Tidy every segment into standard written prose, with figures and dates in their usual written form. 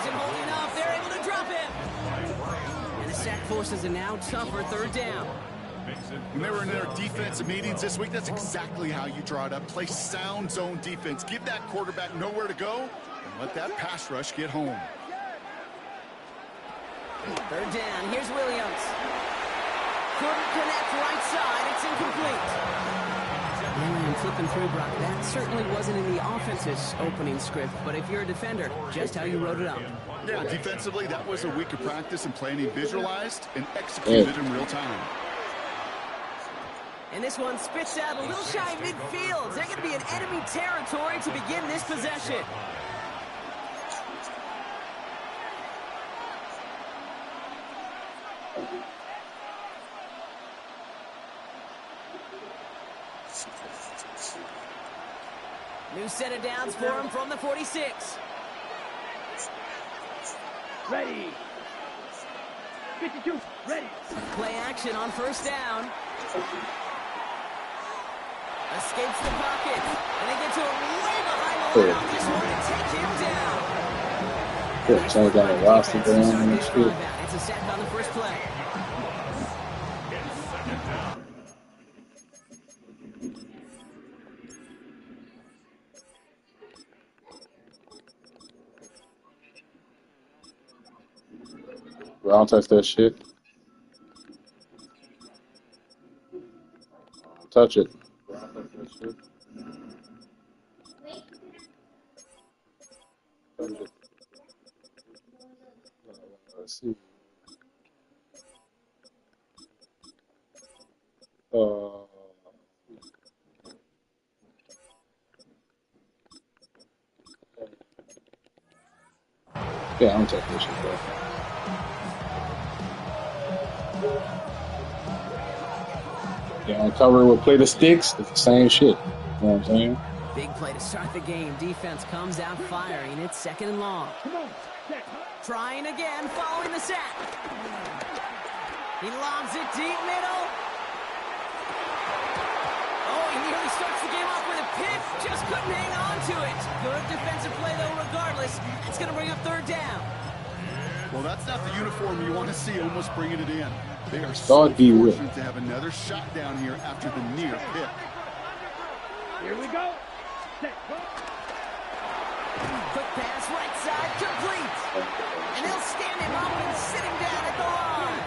isn't holding up. They're able to drop him. And the sack forces a now tougher third down. When they were in their defensive meetings this week, that's exactly how you draw it up. Play sound zone defense. Give that quarterback nowhere to go, and let that pass rush get home. Third down. Here's Williams. Couldn't connect right side. It's incomplete. Williams flipping through, Brock. That certainly wasn't in the offense's opening script, but if you're a defender, just how you wrote it up. Yeah, defensively, that was a week of practice and planning visualized and executed in real time. And this one spits out a little shy of midfield. They're going to be in enemy territory to begin this possession. New set of downs for him from the 46. Ready. 52. Ready. Play action on first down. Escapes the pocket. And they get to him way behind the line on this one to take him down. Good. So I got a roster down. It's a sack on the first play. I'll touch that shit. Touch it. Let's see. Yeah, I'll take this shit, bro. Yeah, on cover will play the sticks. It's the same shit. You know what I'm saying? Big play to start the game. Defense comes out firing. It's second and long. Trying again, following the sack. He lobs it deep middle. Oh, he nearly starts the game off with a pick. Just couldn't hang on to it. Good defensive play, though, regardless. It's going to bring up third down. Well, that's not the uniform you want to see almost bringing it in. They are so fortunate to have another shot down here after the near pick. Here we go. Quick pass, right side, complete. And they'll stand him up and sit him down at the line.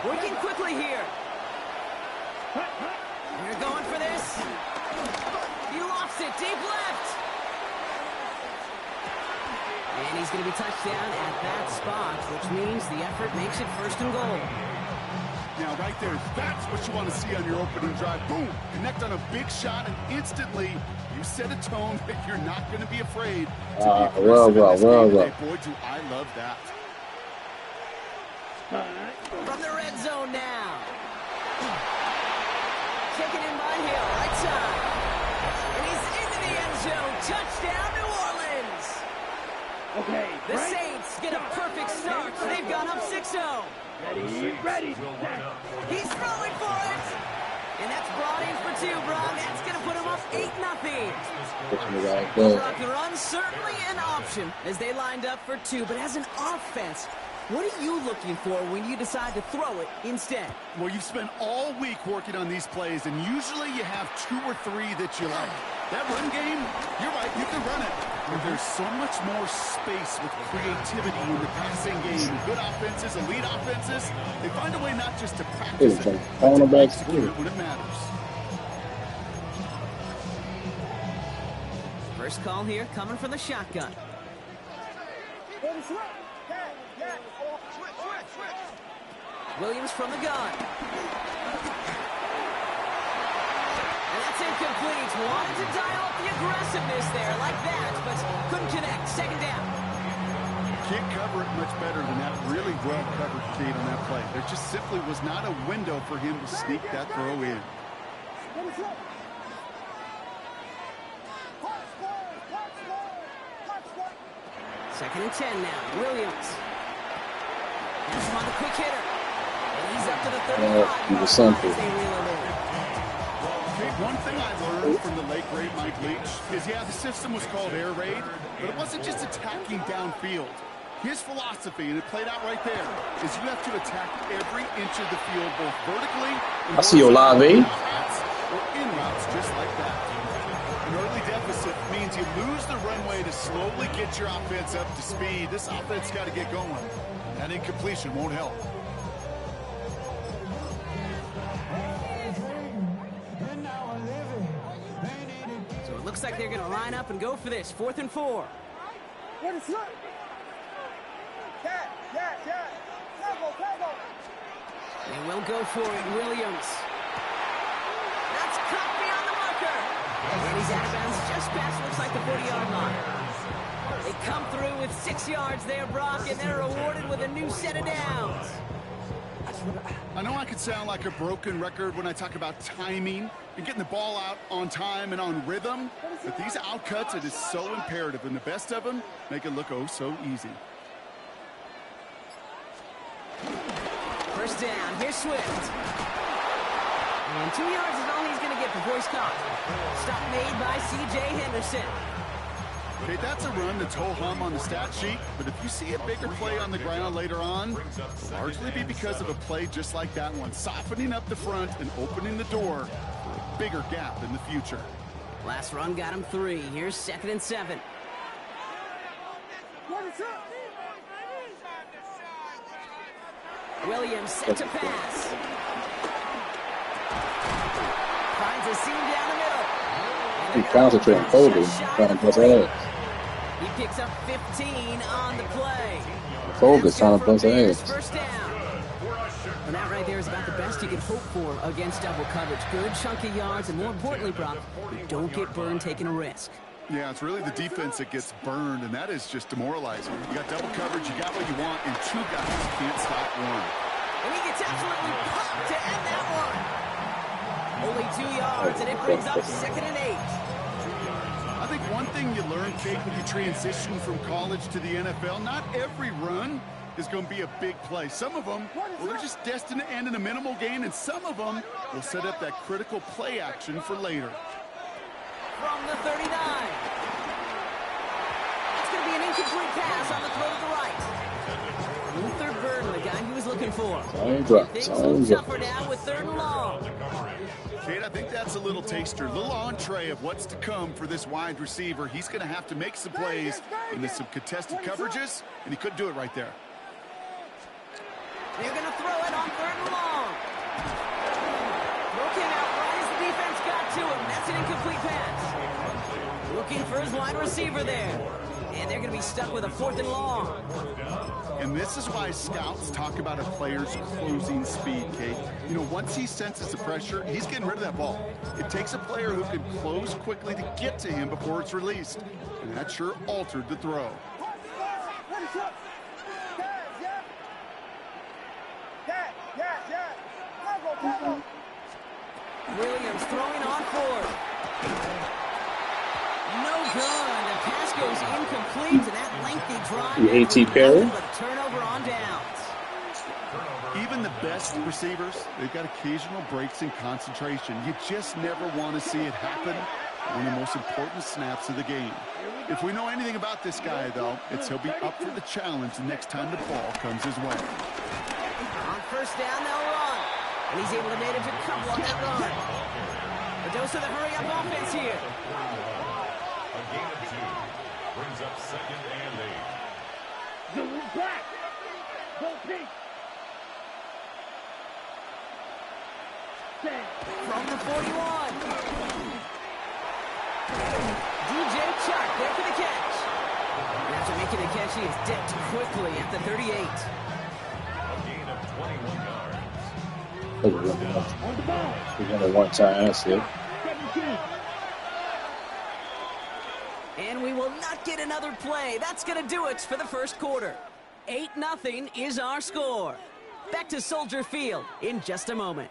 Working quickly here. And they're going for this. He lofts it deep left. And he's going to be touched down at that spot, which means the effort makes it first and goal. Now, right there, that's what you want to see on your opening drive. Boom! Connect on a big shot, and instantly you set a tone that you're not going to be afraid to be aggressive in this game today. Boy, do I love that. From the red zone now. Taken in by Hill, right side. And he's into the end zone. Touchdown, New Orleans. Okay, the Saints get a perfect start. They've gone up 6-0. Ready. He's throwing for it. And that's brought in for two, Brock. That's going to put him up 8-0. Brock, the run certainly an option as they lined up for two. But as an offense, what are you looking for when you decide to throw it instead? Well, you've spent all week working on these plays, and usually you have two or three that you like. That run game, you're right, you can run it. But there's so much more space with creativity in the passing game. Good offenses, elite offenses, they find a way not just to practice it, but to execute it when it matters. First call here coming from the shotgun. Williams from the gun. And that's incomplete. Wanted to dial up the aggressiveness there like that, but couldn't connect. Second down. Can't cover it much better than that really well-covered feed on that play. There just simply was not a window for him to sneak that throw in. Second and 10 now. Williams. Here's on the quick hitter. And he's up to the 35. He was something. He Hey, one thing I learned from the late great Mike Leach is, yeah, the system was called air raid, but it wasn't just attacking downfield. His philosophy, and it played out right there, is you have to attack every inch of the field, both vertically and I see your live aid. or in routes just like that. An early deficit means you lose the runway to slowly get your offense up to speed. This offense got to get going. That incompletion won't help. So it looks like they're going to line up and go for this. 4th and 4. What is up? They will go for it. Williams. That's cut beyond the marker. And he's out of bounds just past, looks like, the 40-yard line. They come through with 6 yards there, Brock, and they're rewarded with a new set of downs. I know I could sound like a broken record when I talk about timing and getting the ball out on time and on rhythm, but these outcuts, it is so imperative, and the best of them make it look oh so easy. First down, here's Swift. And 2 yards is all he's going to get before he's caught. Stop made by C.J. Henderson. Okay, that's a run that's ho-hum on the stat sheet, but if you see a bigger play on the ground later on, it'll largely be because of a play just like that one, softening up the front and opening the door for a bigger gap in the future. Last run got him 3. Here's 2nd and 7. Williams set to pass. Finds a seam down the middle. He concentrating Fogle, trying to bust ass. He picks up 15 on the play. Fogle's trying to bust ass. First down. And that right there is about the best you can hope for against double coverage. Good chunky yards, and more importantly, Brock, you don't get burned taking a risk. Yeah, it's really the defense that gets burned, and that is just demoralizing. You got double coverage, you got what you want, and 2 guys can't stop one. And he gets absolutely popped to end that one. Only 2 yards, and it brings up 2nd and 8. I think one thing you learn, Kate, when you transition from college to the NFL, not every run is going to be a big play. Some of them, well, they're just destined to end in a minimal gain, and some of them will set up that critical play action for later. From the 39. It's going to be an incomplete pass on the throw to the right. Luther Burden, the guy he was looking for. Things look tougher now with 3rd and long. Kate, I think that's a little taster, a little entree of what's to come for this wide receiver. He's going to have to make some plays into some contested coverages, and he couldn't do it right there. They're going to throw it on 3rd and long. Looking out right as the defense got to him. That's an incomplete pass. Looking for his wide receiver there. And they're going to be stuck with a 4th and long. And this is why scouts talk about a player's closing speed, Kate. You know, once he senses the pressure, he's getting rid of that ball. It takes a player who can close quickly to get to him before it's released. And that sure altered the throw. Williams throwing on 4th. No good. The pass goes incomplete, and that lengthy drive. A.T. Perry. Turnover on downs. Even the best receivers, they've got occasional breaks in concentration. You just never want to see it happen on the most important snaps of the game. If we know anything about this guy, though, it's he'll be up for the challenge the next time the ball comes his way. On first down, they'll run. And he's able to manage a couple on that run. A dose of the hurry-up offense here. A gain of 2 brings up 2nd and 8. Zoom back. Go peek. From the 41. DJ Chuck there for the catch. And after making the catch, he is dipped quickly at the 38. A gain of 21 yards. He's got a one-time asset. And we will not get another play. That's going to do it for the first quarter. 8-0 is our score. Back to Soldier Field in just a moment.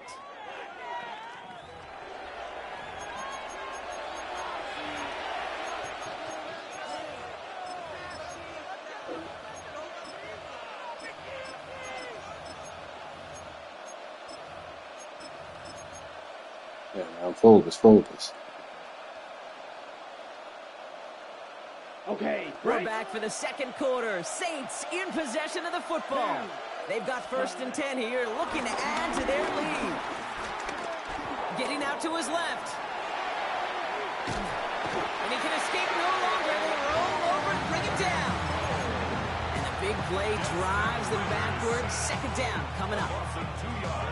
Yeah, man, focus. Okay, We're break. back for the second quarter. Saints in possession of the football. They've got 1st and 10 here, looking to add to their lead. Getting out to his left. And he can escape no longer. They roll over and bring him down. And the big play drives them backwards. 2nd down coming up.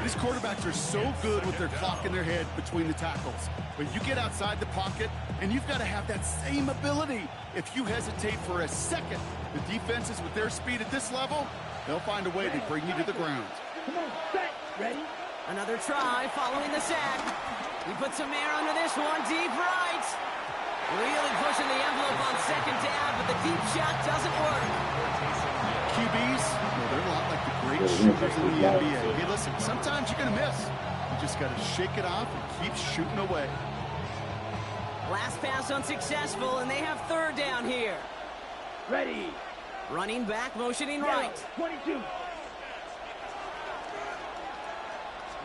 These quarterbacks are so good with their clock in their head between the tackles. But you get outside the pocket, and you've got to have that same ability. If you hesitate for a second, the defenses with their speed at this level, they'll find a way to bring you to the ground. Come on, set. Ready? Another try following the sack. He puts some air under this one, deep right. Really pushing the envelope on 2nd down, but the deep shot doesn't work. QBs, well, they're a lot like the great shooters in the NBA. Hey, listen, sometimes you're going to miss. You just got to shake it off and keep shooting away. Last pass unsuccessful, and they have 3rd down here. Ready. Running back, motioning Go. right. 22.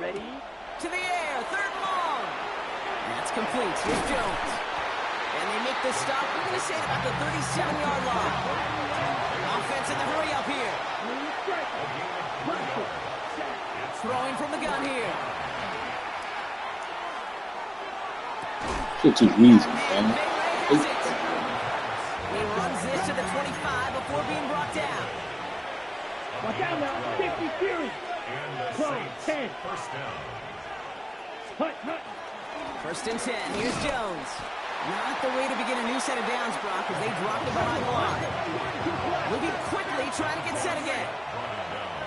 Ready? To the air, 3rd and long. That's complete. Here's Jones. And they make the stop, we're going to say about the 37-yard line. Offense in the hurry up here. Throwing from the gun here. Shit too easy, man. He runs this to the 25 before being brought down. Watch out now. 50 series. And the Close. Saints 10. 1st down. Hut, hut. 1st and 10. Here's Jones. Not the way to begin a new set of downs, Brock, as they drop the behind the line. Moving quickly, trying to get set again. Brought him down.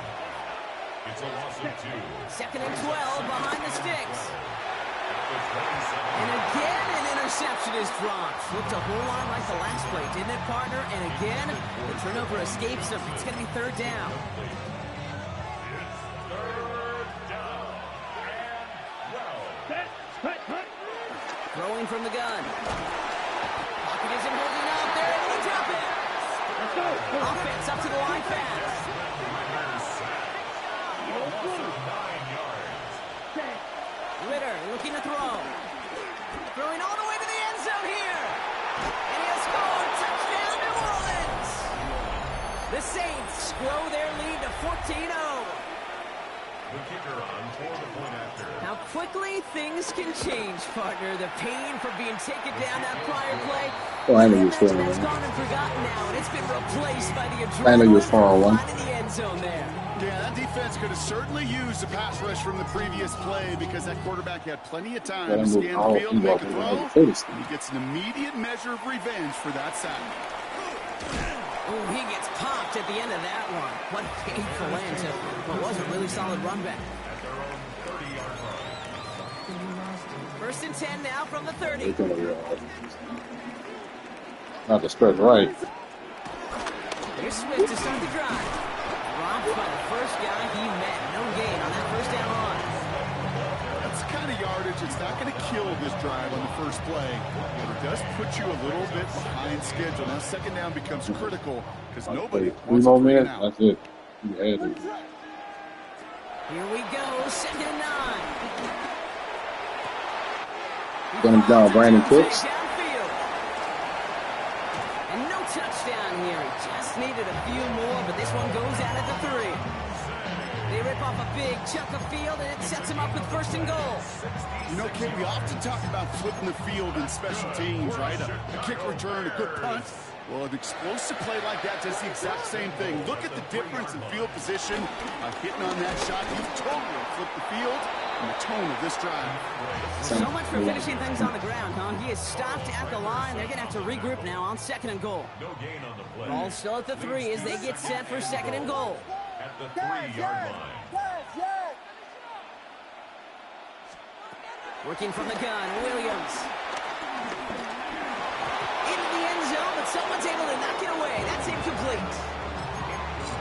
It's a loss of 2. 2nd and 12 behind the sticks. The 27. And again, an interception is dropped. Flipped a whole line like the last play, didn't it, partner? And again, the turnover escapes them. It's going to be 3rd down. It's 3rd down. And 12. Set. Hut, hut. Throwing from the gun. Pocket isn't holding up. They're able to drop it. Let's go. Offense up to the line fast. A loss of 9 yards. Set. Ritter looking to throw. Throwing all the way to the end zone here. And he has scored. Touchdown, New Orleans. The Saints grow their lead to 14-0. The kicker on for the point after. How quickly things can change, partner. The pain from being taken down that prior play. Oh, I know you're imagine far that's away. gone and forgotten now, and it's been replaced by the adrenaline. I know you're far from away. finding the end zone there. Yeah, that defense could have certainly used a pass rush from the previous play because that quarterback had plenty of time to scan the field and make a throw. And he gets an immediate measure of revenge for that sack. Oh, he gets popped at the end of that one. What a painful end to what was a really solid run back. At their own 30-yard line. 1st and 10 now from the 30. They're gonna be not the spread right. Here's Swift to start the drive. Dropped by the first guy he met. No gain on that 1st down run. That's the kind of yardage that's not going to kill this drive on the first play, but it does put you a little bit behind schedule. Now 2nd down becomes critical because nobody Three wants more to bring it minutes. out. That's it. You had it. Here we go, 2nd and 9. Gonna down Brandon Cooks. Downfield. And no touchdown here. He just needed a few more, but this one goes out at the 3. They rip off a big chunk of field, and it sets him up with 1st and goal. You know, Kate, we often talk about flipping the field in special teams, right? A kick return, a good punt. Well, an explosive play like that does the exact same thing. Look at the difference in field position. Hitting on that shot, you've totally flipped the field and the tone of this drive. So much for finishing things on the ground, huh? He is stopped at the line. They're going to have to regroup now on 2nd and goal. No gain on the play. Ball still at the 3 as they get set for 2nd and goal. At the 3-yard line. Working from the gun, Williams. Into the end zone, but someone's able to knock it away. That's incomplete.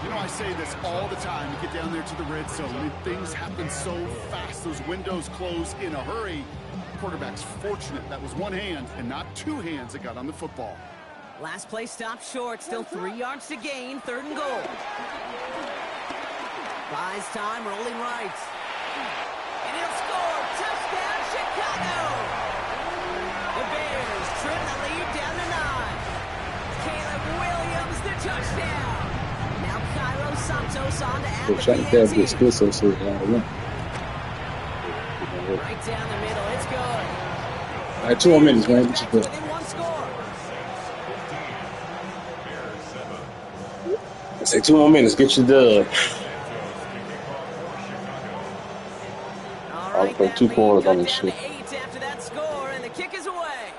You know, I say this all the time. You get down there to the red zone, and things happen so fast. Those windows close in a hurry. Quarterback's fortunate that was one hand and not two hands that got on the football. Last play stopped short. Still 3 yards to gain. 3rd and goal. Buys time, rolling right. And And he'll score. Touchdown, Chicago. The Bears trim the lead down to 9. Caleb Williams, the touchdown. Now Cairo Santos on to add Good the shot at that, PAT. good skill set. Right down the middle. It's good. All right, 2 more minutes, man. What you doing? Within 1 score. I say 2 more minutes. Get your dub. All I'll right, play that 2 lead quarters on cut this down shit. to 8 after that score, and the kick is away.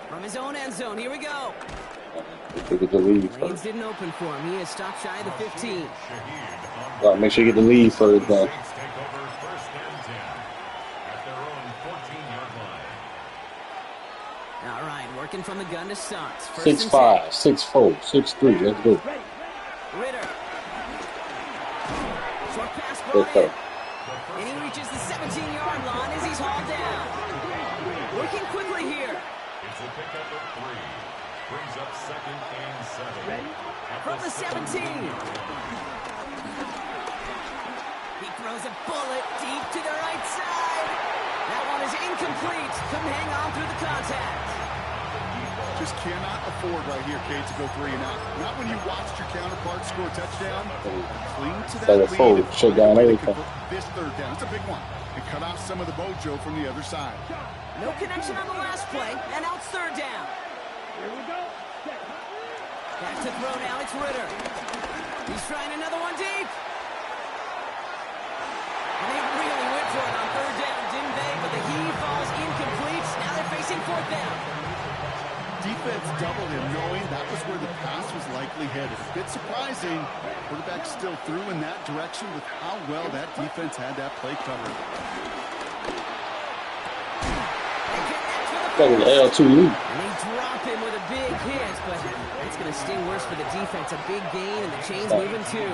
From his own end zone, here we go. They get the lead Lanes first. didn't open for him. He is stopped shy of the 15. Make sure you get the lead first, man. Saints take over first and 10 at their own 14-yard line. All right, working from the gun to Stunts. 6'5", 6'4", 6'3". Let's go. Ritter. Short pass, Let's go. Bryant. And he reaches the 17-yard line as he's hauled down. Working quickly here. It's a pickup of 3. Brings up second and 7. From the 17. He throws a bullet deep to the right side. That one is incomplete. Couldn't hang on through the contact. Just cannot afford right here, Cade, to go 3 and out. Not when you watched your counterpart score a touchdown. Cling to that Like a lead forward, and shut find a down way to everything. convert this 3rd down. It's a big one. And cut off some of the mojo from the other side. No connection on the last play, and now it's 3rd down. Here we go. Back to throw now, it's Ritter. He's trying another one deep. And they really went for it on 3rd down, didn't they? But the heave falls incomplete. Now they're facing 4th down. Defense doubled him, knowing that was where the pass was likely headed. A bit surprising. Quarterback still threw in that direction with how well that defense had that play covered. That was L2 lead. And they drop him with a big hit, but it's going to sting worse for the defense. A big gain, and the chain's moving too.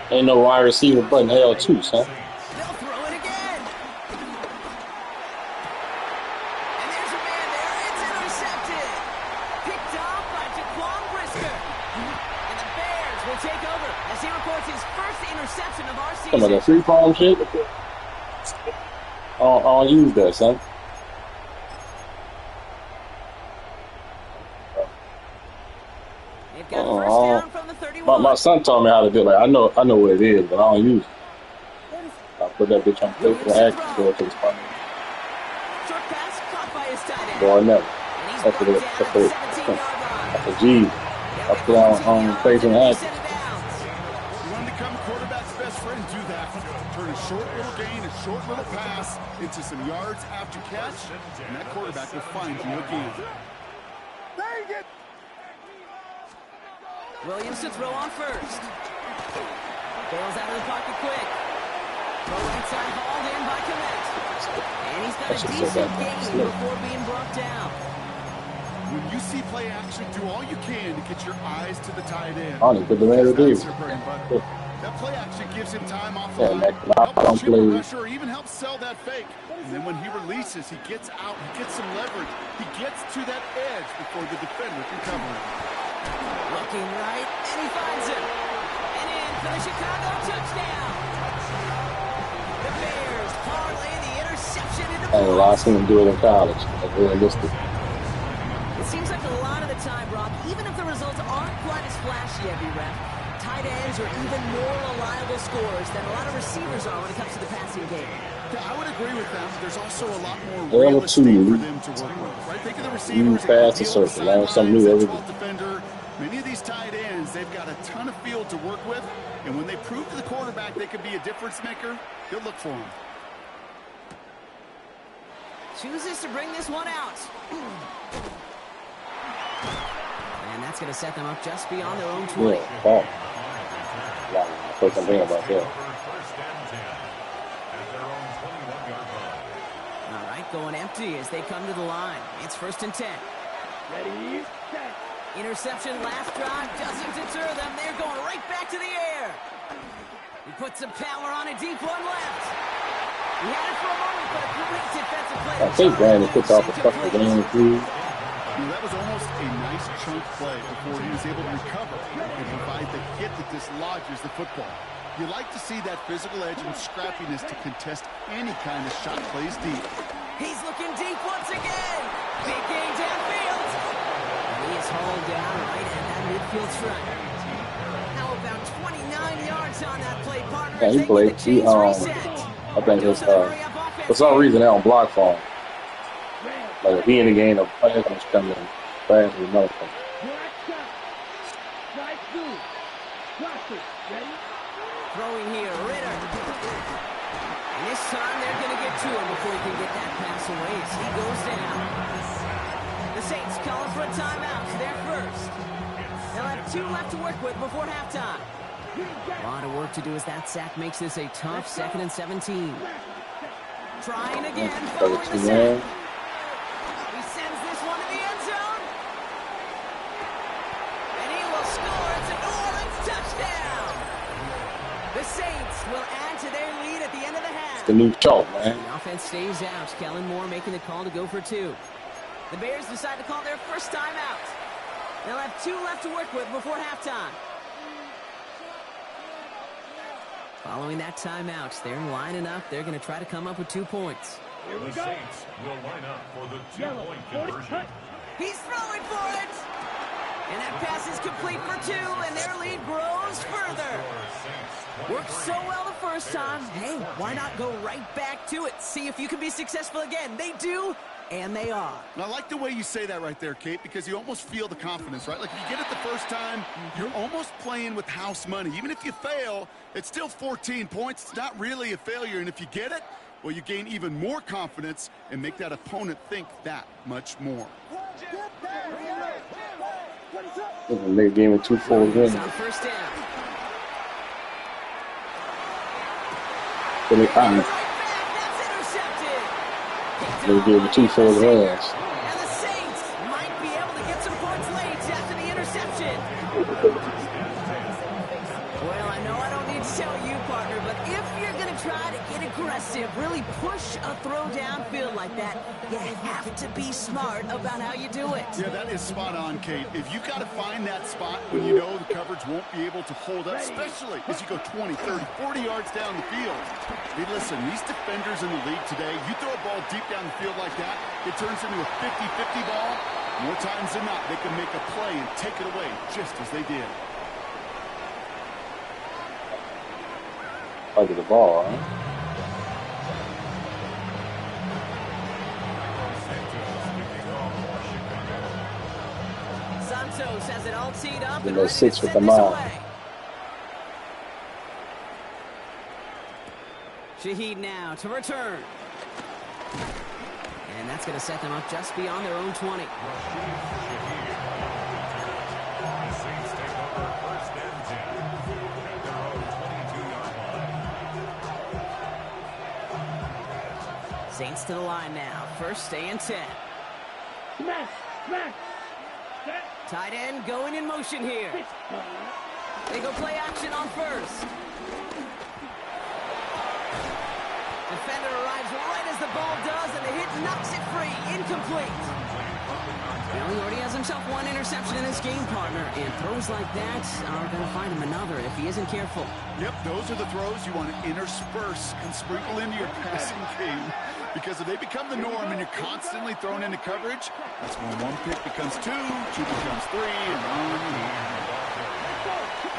Ain't no wide receiver button L2, son. They'll throw it again. And there's a man there. It's intercepted. Picked off by Jaquan Brisker. And the Bears will take over as he records his first interception of our Some of season. that free form shit. I don't use that, son. They've got first down from the 31. My son taught me how to do it. Like, I know what it is, but I don't use it. I put that bitch on paper and action for it to the spot. Short pass caught by his tight end. Boy, never. And he's That's brought what down at the 17-yard line. that's a G. I put on face and action. Set it down. You want to become a quarterback's best friend? Do that. Turn a short little gain, a short little pass into some yards after catch, and that quarterback will find you again. Williams to throw on first. Bails out of the pocket quick. Throw right side hauled in by Komet. And he's got a decent gain before being brought down. When you see play action, do all you can to get your eyes to the tight end. Honest, but the man is That's deep. their bread and butter. That play action gives him time off the Yeah, line, Mac, helps I don't shoot the play. rusher, or even helps sell that fake. And then when he releases, he gets out, he gets some leverage. He gets to that edge before the defender can cover him. Looking right, and he finds him. And in for the Chicago touchdown. The Bears parlay the interception into I ain't points. seen him do it in college. That's realistic. It seems like a lot of the time, Rob, even if the results aren't quite as flashy every rep, tight ends are even more reliable scorers than a lot of receivers are when it comes to the passing game. Yeah, I would agree with them. There's also a lot more L2, real estate for them to work with. Right? Think of the receivers. pass the circle. Learn something new every day. Defender. Many of these tight ends, they've got a ton of field to work with, and when they prove to the quarterback they can be a difference maker, they'll look for him. Chooses to bring this one out. And that's going to set them up just beyond their own 20. Yeah, ball. Wow, first I'm thinking about that. First and 10 at their own 21-yard line. All right, going empty as they come to the line. It's 1st and 10. Ready, set. Interception last drive doesn't deter them. They're going right back to the air. He puts some power on a deep one left. He had it for a moment, but a great defensive play. I think Brandon puts off a couple of games, too. That was almost a nice chunk play before he was able to recover and provide the hit that dislodges the football. You like to see that physical edge and scrappiness to contest any kind of shot plays deep. He's looking deep once again. Big game downfield. And he is hauled down right at that midfield stripe. How about 29 yards on that play, partner? Yeah, he played. I think it's for some reason they don't block for him. Like if he in the game, the players gonna come in fast as motherfucker. Throwing here, Ritter. And this time they're going to get to him before he can get that pass away as he goes down. The Saints calling for a timeout. They're first. They'll have 2 left to work with before halftime. A lot of work to do as that sack makes this a tough 2nd and 17. Trying again, following the sack. He sends this one to the end zone. And he will score. It's a New Orleans touchdown. The Saints will add to their lead at the end of the half. It's the new chalk, man. The offense stays out. Kellen Moore making the call to go for 2. The Bears decide to call their first timeout. They'll have 2 left to work with before halftime. Following that timeout, they're lining up. They're going to try to come up with 2 points. The Saints will line up for the 2-point conversion. He's throwing for it. And that pass is complete for 2, and their lead grows further. Worked so well the first time. Hey, why not go right back to it? See if you can be successful again. They do, and they are. And I like the way you say that right there, Kate, because you almost feel the confidence, right? Like if you get it the first time, you're almost playing with house money. Even if you fail, it's still 14 points. It's not really a failure. And if you get it, well, you gain even more confidence and make that opponent think that much more. They gave him 2 full wins. On first down. They gave him 2 full wins. And the Saints might be able to get some points late after the interception. Well, I know I don't need to tell you, partner, but if you're going to try to get aggressive, really push a throw downfield like that, you have to be smart about how you do it. Yeah, that is spot on, Kate. If you got to find that spot when you know the coverage won't be able to hold up, especially as you go 20, 30, 40 yards down the field. Hey, listen, these defenders in the league today, you throw a ball deep down the field like that, it turns into a 50-50 ball. More times than not, they can make a play and take it away just as they did. Look at the ball, huh? Santos has it all teed up and Those ready 6 to with send the this mile. away. Shaheed now to return. And that's going to set them up just beyond their own 20. The Saints take over 1st and 10 at their own 22-yard line. Saints to the line now. 1st and 10. Smash, smash. Set. Tight end going in motion here. They go play action on 1st. Defender arrives right as the ball does, and the hit knocks it free. Incomplete. Well, he already has himself 1 interception in his game, partner, and throws like that are going to find him another if he isn't careful. Yep, those are the throws you want to intersperse and sprinkle into your passing game. Because if they become the norm and you're constantly thrown into coverage, that's when 1 pick becomes 2, 2 becomes 3, and on and on.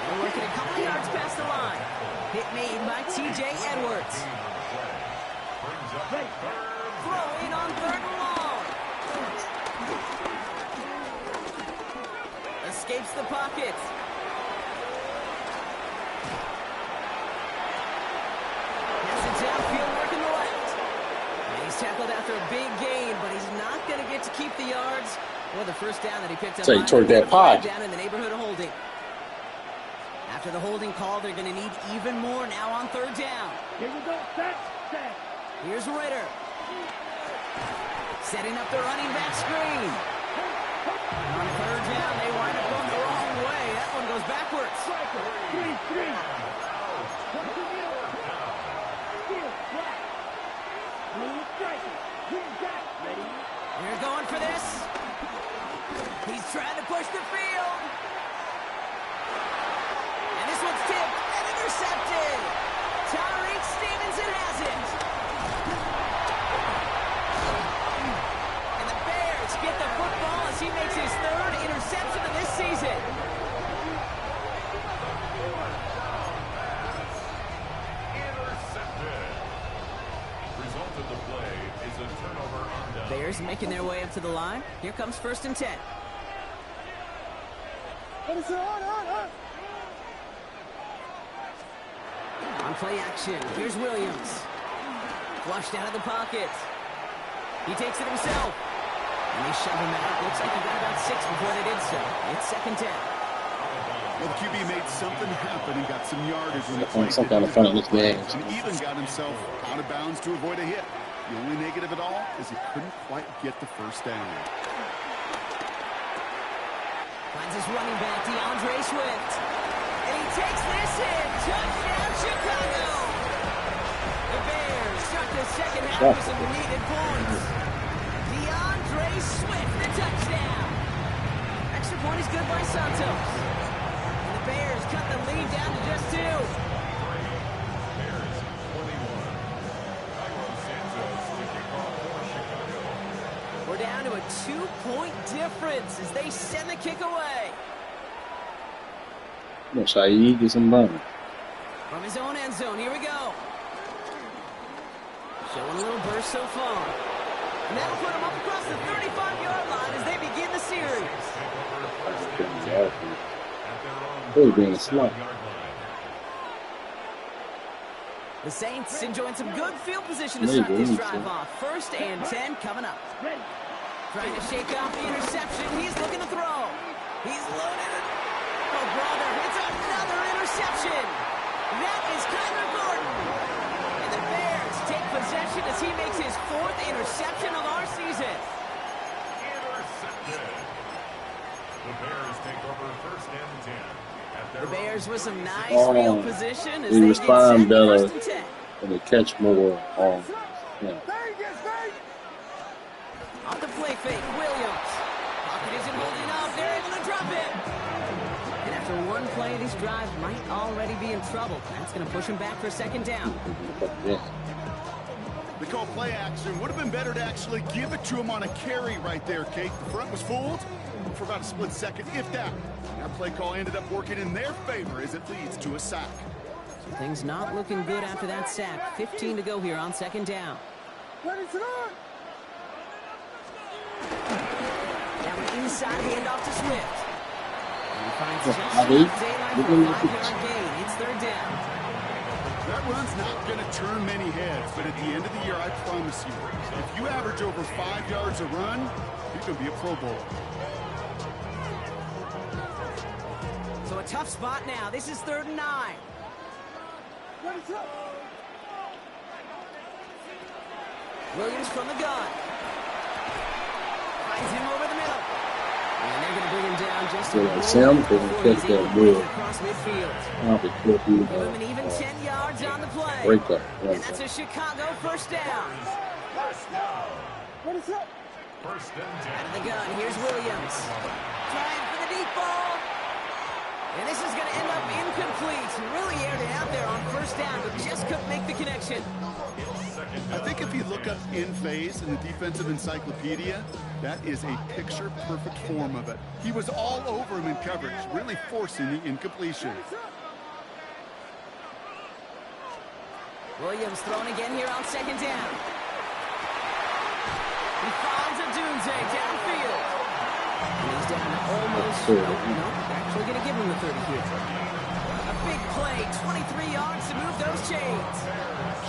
They're working a couple yards past the line. Hit made by T.J. Edwards. Throwing on 3rd and long. Escapes the pocket. Has it downfield working the left. And he's tackled after a big gain, but he's not going to get to keep the yards or the 1st down that he picked up. So he toward that pod. Down in the neighborhood of holding. After the holding call, they're going to need even more now on 3rd down. Here we go. Set. Set. Here's Ritter. Setting up the running back screen. On 3rd down, they wind up going the wrong way. That one goes backwards. 3-3. Steal, flat. Blue striker. Green back. Ready. They're going for this. He's trying to push the field. And this one's tipped and intercepted. Bears making their way up to the line. Here comes 1st and 10. On play action, here's Williams. Flushed out of the pocket. He takes it himself. And they shove him out. Looks like he got about 6 before they did so. It's 2nd down. Well, the QB made something happen and got some yardage when he Find some kind of fun in this game. and even got himself out of bounds to avoid a hit. The only negative at all is he couldn't quite get the 1st down. Finds his running back, DeAndre Swift. And he takes this in. Touchdown, Chicago! The Bears start the second half with some needed points. DeAndre Swift, the touchdown. Extra point is good by Santos. And the Bears cut the lead down to just 2. Bears 21. Cairo Santos to kick off for Chicago. We're down to a 2-point difference as they send the kick away. Come on, Shaheed, get some money. From his own end zone, here we go. Showing a little burst so far. And that'll put him up across the 35-yard line as they begin the series. Really being smart. The Saints enjoying some good field position to start this drive off. 1st and 10 coming up. Trying to shake off the interception. He's looking to throw. He's loaded. Oh, brother, it's another interception. That is Kyler Gordon. And the Bears take possession as he makes his 4th interception of our season. Intercepted. The Bears take over 1st and 10. At their The Bears with some nice Oh, field position as they they respond get set better. 1st and 10. And they catch more. Yeah. Off the play fake, Williams. Pocket isn't holding up. They're able to drop it. And after one play, this drive might already be in trouble. That's going to push him back for 2nd down. Yeah. They call play action. Would have been better to actually give it to him on a carry right there, Kate. The front was fooled for about a split second, if that. That play call ended up working in their favor as it leads to a sack. So things not looking good after that sack. 15 to go here on 2nd down. Now an inside handoff to Swift. And he finds just enough daylight for a 5-yard gain. It's 3rd down. That run's not going to turn many heads, but at the end of the year, I promise you, if you average over 5 yards a run, you're going to be a Pro Bowler. So a tough spot now. This is 3rd and 9. Williams from the gun. Finds him over the middle. And they're going to bring him down just a Yeah, little Sam bit couldn't before catch he's able that to break ball. it across midfield. I'll be careful. Give him an even 10 yards on the play. Break up. And that's a Chicago 1st down. First and 10. Out of the gun, here's Williams. Trying for the deep ball. And this is going to end up incomplete. Really aired it out there on 1st down, but just couldn't make the connection. I think if you look up in phase in the defensive encyclopedia, that is a picture-perfect form of it. He was all over him in coverage, really forcing the incompletion. Williams thrown again here on 2nd down. He finds Odunze downfield. And he's down to almost... Nope, actually going to give him the 30 here. A big play, 23 yards to move those chains.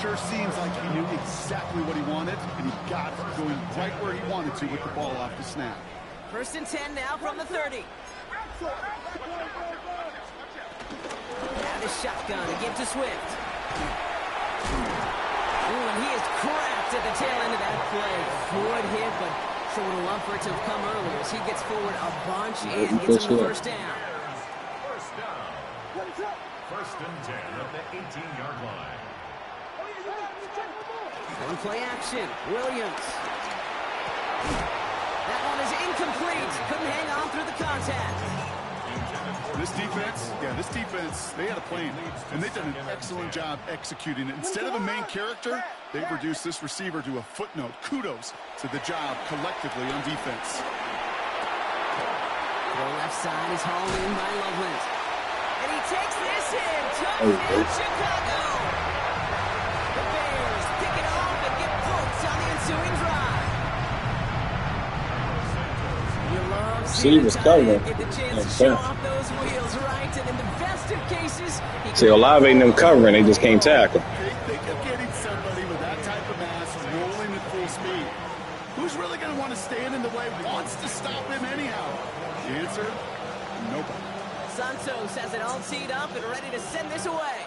Sure seems like he knew exactly what he wanted, and he got it going right where he wanted to with the ball off the snap. 1st and 10 now from the 30. Out of shotgun to give to Swift. Ooh, and he is cracked at the tail end of that play. Good hit, but sure would have loved for it to have come earlier as he gets forward a bunch and gets him the 1st down. First down. 1st and 10 at the 18-yard line. On play action, Williams. That one is incomplete. Couldn't hang on through the contact. This defense, they had a plan, and they've done an excellent job executing it. Instead of a main character, they've reduced this receiver to a footnote. Kudos to the job collectively on defense. The left side is hauled in by Loveland. And he takes this in. Touchdown, Chicago. The Bears pick it off and get points on the ensuing drive. See, was covering. get the chance to show off those wheels, right? And in the best of cases, See, Olave ain't them covering. They just can't tackle. They kept getting somebody with that type of mass rolling at full speed. Who's really going to want to stand in the way, wants to stop him anyhow? The answer, nobody. Santos has it all teed up and ready to send this away.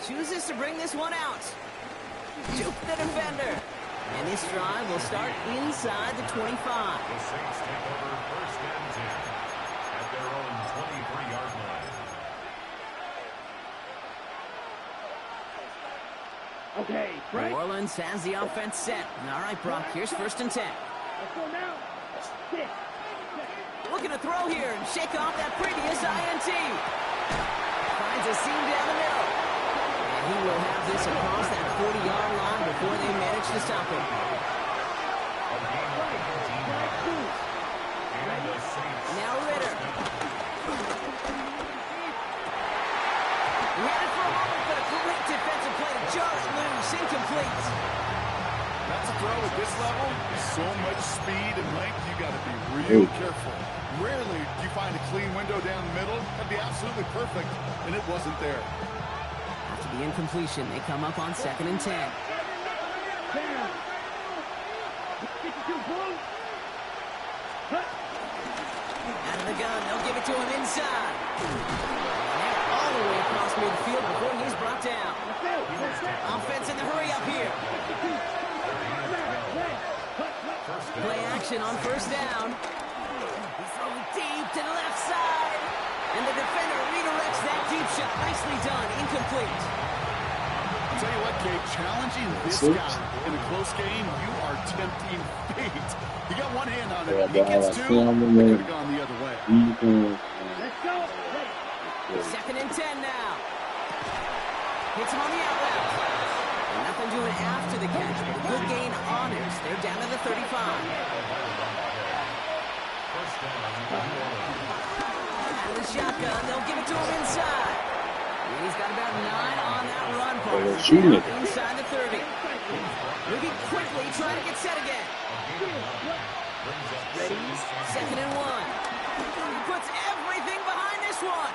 Chooses to bring this one out. Juke the defender. And this drive will start inside the 25. The Saints take over first and 10 at their own 23-yard line. Okay, right. New Orleans has the offense set. All right, Brock, here's first and 10. Let's go now. 6. Looking to throw here and shake off that previous INT. Finds a seam down the middle. And he will have this across that 40-yard line before they manage to stop him. Now Ritter. He had it for a moment, but a great defensive play to jar it loose. Incomplete. That's a throw at this level. So much speed and length, you got to be real careful. Rarely do you find a clean window down the middle. That'd be absolutely perfect, and it wasn't there. After the incompletion, they come up on second and 10. Out of the gun, they'll give it to him inside. All the way across midfield before he's brought down. Offense in the hurry up here. Play action on first down. He's throwing deep to the left side. And the defender redirects that deep shot. Nicely done. Incomplete. I'll tell you what, Kate, challenging this guy in a close game, you are tempting fate. He got one hand on it. He gets two, they could have gone the other way. Let's go. Second and 10 now. Hits him on the out route. Nothing doing after the catch, but a good gain on it. They're down to the 35. Out of the shotgun, they'll give it to him inside. And he's got about 9 on that run part. Inside the 30. Moving quickly, trying to get set again. Ready? Second and 1. He puts everything behind this one.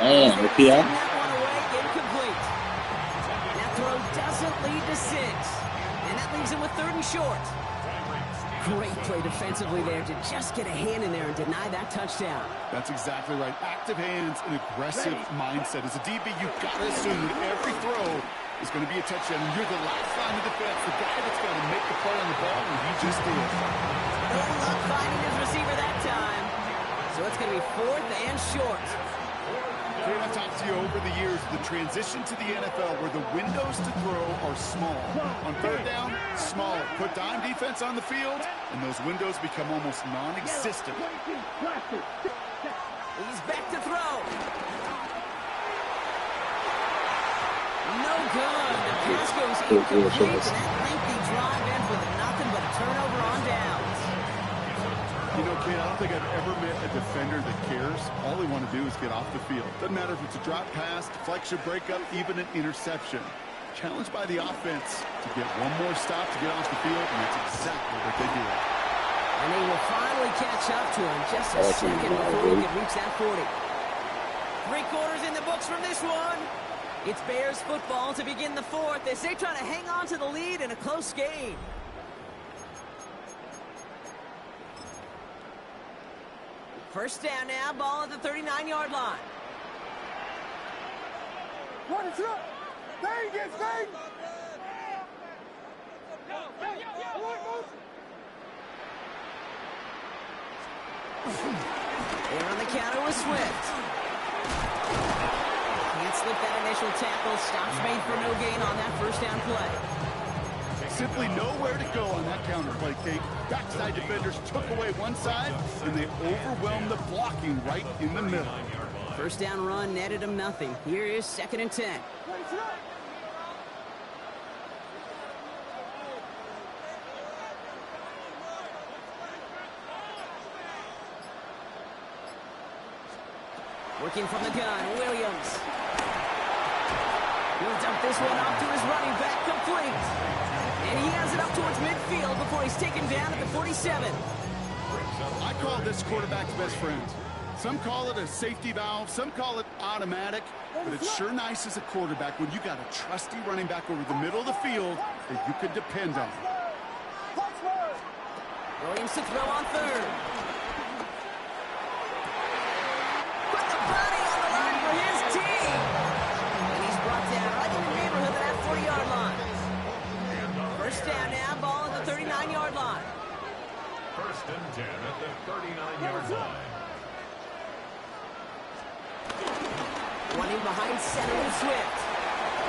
Man, okay. That one away, incomplete. That throw doesn't lead to 6. And that leaves him with third and short. Great play defensively there to just get a hand in there and deny that touchdown. That's exactly right. Active hands and aggressive mindset. As a DB, you've got to assume that every throw is going to be a touchdown. And you're the last line of defense, the guy that's going to make the play on the ball, and he just did. No luck finding his receiver that time. So it's going to be fourth and short. Kate, I've talked to you over the years, the transition to the NFL where the windows to throw are small. On third down, smaller. Put dime defense on the field, and those windows become almost non-existent. He's back to throw. No good. The pass goes incomplete, and that lengthy drive ends with nothing but a turnover on downs. You know, Kate, I don't think I've ever met a defender that cares. All they want to do is get off the field. Doesn't matter if it's a drop pass, deflection, breakup, even an interception. Challenged by the offense to get one more stop to get off the field, and that's exactly what they do. And they will finally catch up to him just a second before he can reach that 40. 3 quarters in the books from this one. It's Bears football to begin the fourth as they try to hang on to the lead in a close game. First down now, ball at the 39-yard line. What is up? Vegas, Vegas! They're on the counter with Swift. Can't slip that initial tackle. Stops made for no gain on that first down play. Simply nowhere to go on that counter play, Kate. Backside defenders took away one side, and they overwhelmed the blocking right in the middle. First down run netted him nothing. Here is second and 10. Working from the gun, Williams. He'll dump this one off to his running back, complete. And he has it up towards midfield before he's taken down at the 47. I call this quarterback's best friend. Some call it a safety valve, some call it automatic, but it's sure nice as a quarterback when you got a trusty running back over the middle of the field that you could depend on. Williams to throw on third. Put the body on the line for his team. And he's brought down right in the neighborhood of that 40-yard line. First down now, ball at the 39-yard line. First and 10 at the 39-yard line. Running behind center and Swift.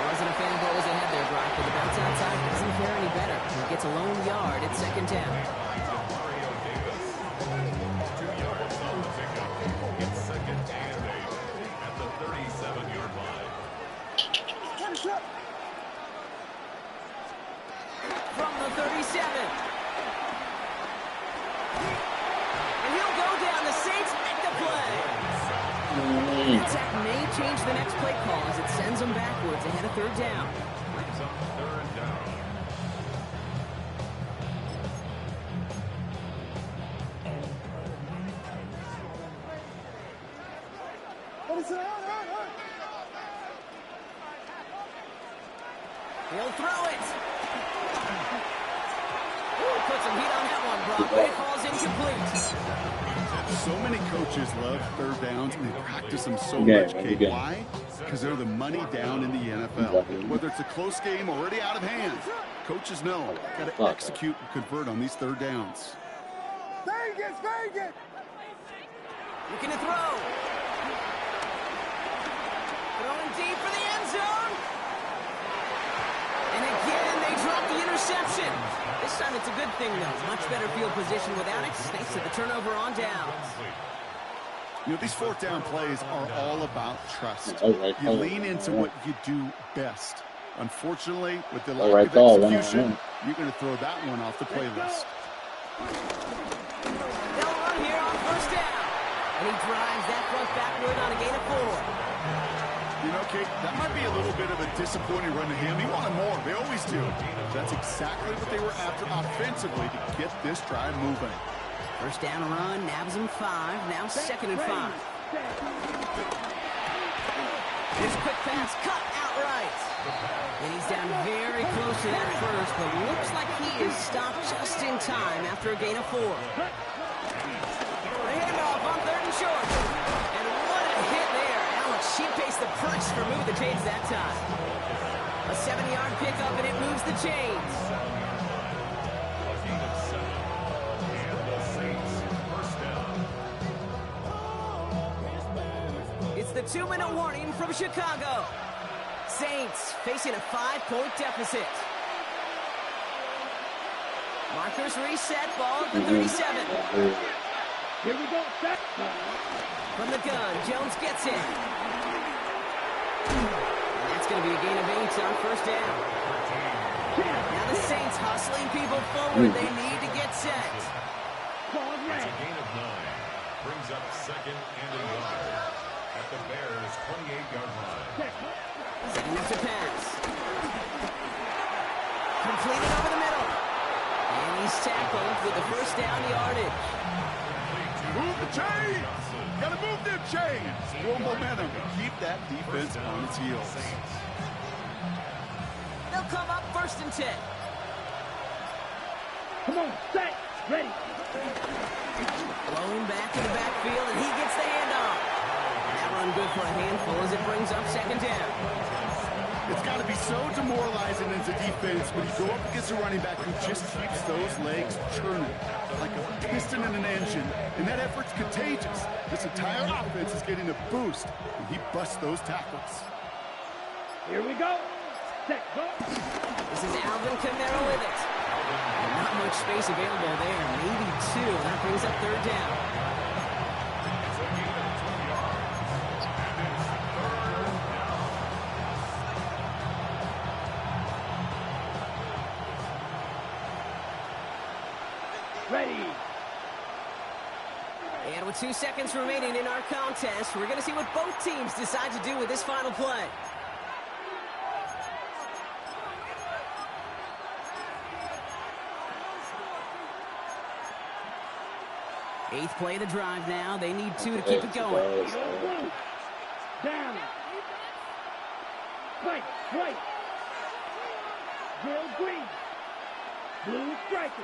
Wasn't a fan of what was ahead there, Brock, but the bounce outside doesn't fare any better. He gets a lone yard at second down. Mario Davis. 2 yards on the pickup. It's second and 8 at the 37-yard line. From the 37. And he'll go down. The Saints make the play. That sack may change the next play call as it sends them backwards ahead of third down. Brings up third down. He'll throw it. Ooh, put some heat on that one, Brock, but it falls incomplete. So many coaches love third downs and they practice them so much, Kate. Why? Because they're the money down in the NFL. Whether it's a close game already out of hand, coaches know got to execute and convert on these third downs. Vegas! Looking to throw. Throwing deep for the end zone. And again, they drop the interception. This time it's a good thing, though. Much better field position without it. Thanks to the turnover on downs. You know, these fourth down plays are all about trust. You lean into what you do best. Unfortunately, with the lack of execution, you're going to throw that one off the playlist. They'll run here on first down. And he drives that front backward on a gain of 4. You know, Kate, that might be a little bit of a disappointing run to him. He wanted more. They always do. That's exactly what they were after offensively to get this drive moving. First down run, nabs him 5. Now second and 5. This quick pass cut outright. And he's down very close to that first, but looks like he is stopped just in time after a gain of 4. The handoff on third and short. And what a hit there. Alex, she paced the press for move the chains that time. A 7-yard pickup, and it moves the chains. A gain of 7. And the Saints first down. It's the 2-minute warning from Chicago. Saints facing a 5-point deficit. Markers reset, ball at the 37. Here we go. From the gun, Jones gets it. And that's going to be a gain of 8 on first down. Now the Saints hustling people forward. They need to get set. It's a gain of 9. Brings up second and a yard at the Bears' 28-yard line. Setting up to pass. Completed over the middle. And he's tackled with the first down yardage. Move the chains! Gotta move them chains! More momentum. Keep that defense on its heels. They'll come up first and 10. Come on, set, ready. Blown back to the backfield, and he gets the handoff. That run good for a handful as it brings up second down. It's got to be so demoralizing as a defense when you go up against a running back who just keeps those legs churning like a piston in an engine, and that effort's contagious. This entire offense is getting a boost when he busts those tackles. Here we go. Set, go. This is Alvin Kamara with it. Not much space available there, maybe 2. That brings up third down. It's a gain of 2 yards. And it's third down. Ready. And with 2 seconds remaining in our contest, we're going to see what both teams decide to do with this final play. Eighth play of the drive now. They need 2 to keep it going. Blue. Down. Right. Drill green. Blue striker.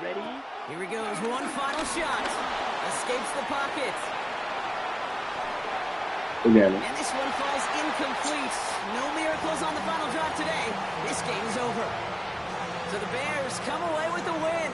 Ready? Here he goes. One final shot. Escapes the pocket. Again. And this one falls incomplete. No miracles on the final drive today. This game is over. So the Bears come away with the win.